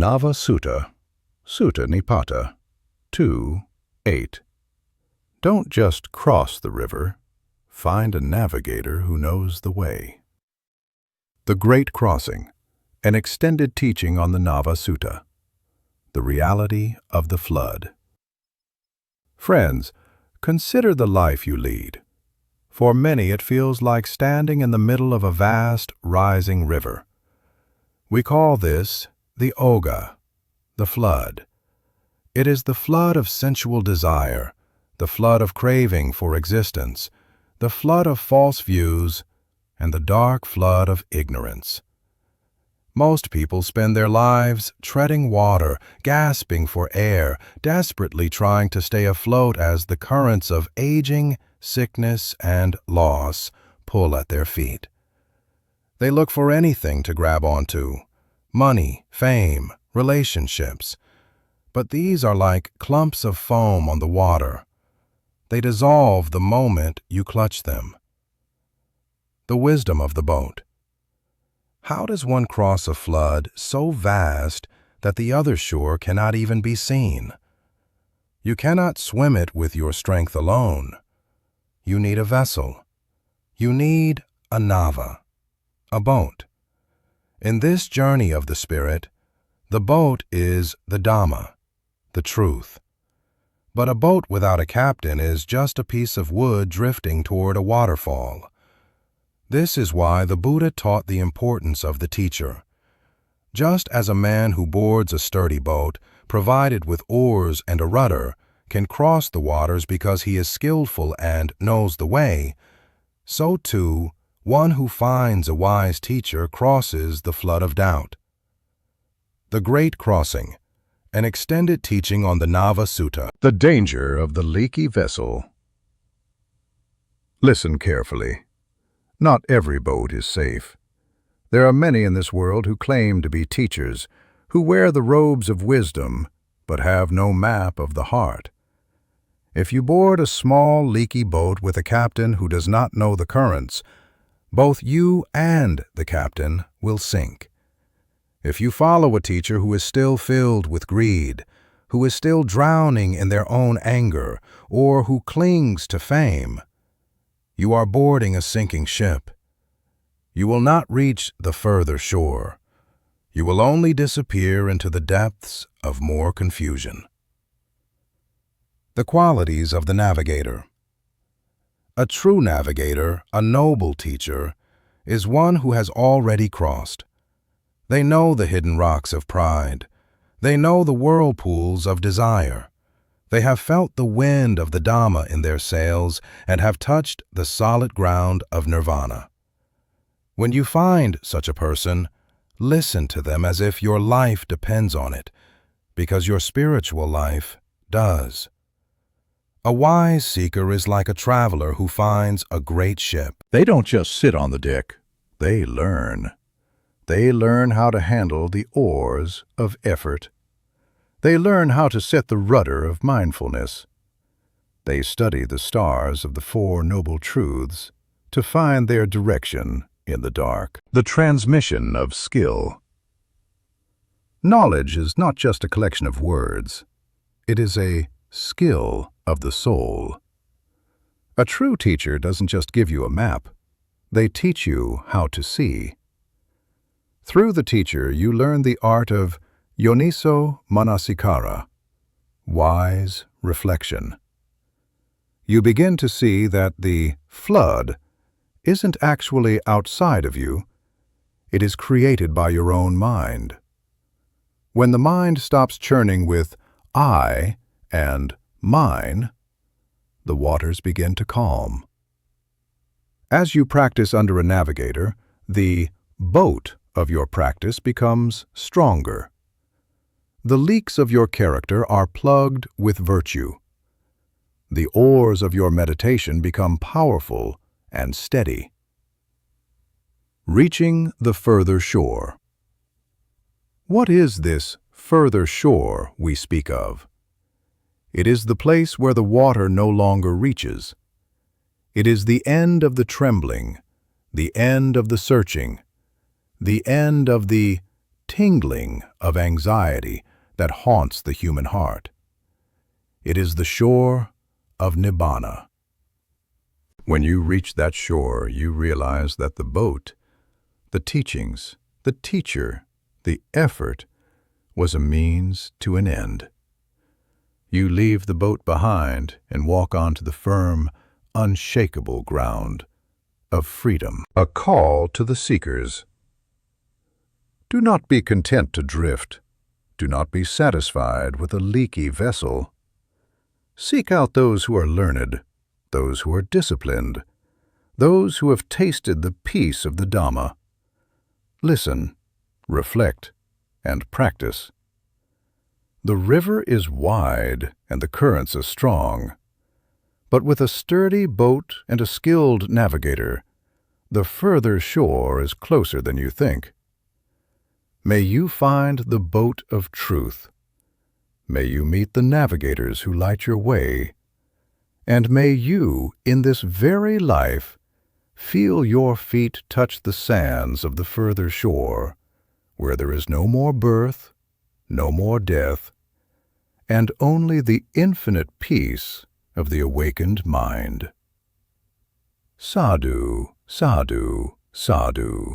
Nava Sutta, Sutta Nipāta, 2:8. Don't just cross the river, find a navigator who knows the way. The Great Crossing, an extended teaching on the Nava Sutta, the reality of the flood. Friends, consider the life you lead. For many it feels like standing in the middle of a vast, rising river. We call this the Oga, the flood. It is the flood of sensual desire, the flood of craving for existence, the flood of false views, and the dark flood of ignorance. Most people spend their lives treading water, gasping for air, desperately trying to stay afloat as the currents of aging, sickness, and loss pull at their feet. They look for anything to grab onto: money, fame, relationships. But these are like clumps of foam on the water. They dissolve the moment you clutch them. The wisdom of the boat. How does one cross a flood so vast that the other shore cannot even be seen? You cannot swim it with your strength alone. You need a vessel. You need a nava, a boat. In this journey of the spirit, the boat is the Dhamma, the truth. But a boat without a captain is just a piece of wood drifting toward a waterfall. This is why the Buddha taught the importance of the teacher. Just as a man who boards a sturdy boat, provided with oars and a rudder, can cross the waters because he is skillful and knows the way, so too, one who finds a wise teacher crosses the flood of doubt. The Great Crossing, an extended teaching on the Nava Sutta. The danger of the leaky vessel. Listen carefully. Not every boat is safe. There are many in this world who claim to be teachers, who wear the robes of wisdom, but have no map of the heart. If you board a small, leaky boat with a captain who does not know the currents, both you and the captain will sink. If you follow a teacher who is still filled with greed, who is still drowning in their own anger, or who clings to fame, you are boarding a sinking ship. You will not reach the further shore. You will only disappear into the depths of more confusion. The qualities of the navigator. A true navigator, a noble teacher, is one who has already crossed. They know the hidden rocks of pride. They know the whirlpools of desire. They have felt the wind of the Dhamma in their sails and have touched the solid ground of Nirvana. When you find such a person, listen to them as if your life depends on it, because your spiritual life does. A wise seeker is like a traveler who finds a great ship. They don't just sit on the deck, they learn. They learn how to handle the oars of effort. They learn how to set the rudder of mindfulness. They study the stars of the Four Noble Truths to find their direction in the dark. The transmission of skill. Knowledge is not just a collection of words. It is a skill of the soul. A true teacher doesn't just give you a map. They teach you how to see. Through the teacher, you learn the art of yoniso manasikara, wise reflection. You begin to see that the flood isn't actually outside of you. It is created by your own mind. When the mind stops churning with I and mine, the waters begin to calm. As you practice under a navigator, the boat of your practice becomes stronger. The leaks of your character are plugged with virtue. The oars of your meditation become powerful and steady. Reaching the further shore. What is this further shore we speak of? It is the place where the water no longer reaches. It is the end of the trembling, the end of the searching, the end of the tingling of anxiety that haunts the human heart. It is the shore of Nibbana. When you reach that shore, you realize that the boat, the teachings, the teacher, the effort was a means to an end. You leave the boat behind and walk onto the firm, unshakable ground of freedom. A call to the seekers. Do not be content to drift. Do not be satisfied with a leaky vessel. Seek out those who are learned, those who are disciplined, those who have tasted the peace of the Dhamma. Listen, reflect, and practice. The river is wide and the currents are strong, but with a sturdy boat and a skilled navigator, the further shore is closer than you think. May you find the boat of truth. May you meet the navigators who light your way. And may you, in this very life, feel your feet touch the sands of the further shore, where there is no more birth, no more death, and only the infinite peace of the awakened mind. Sadhu, sadhu, sadhu.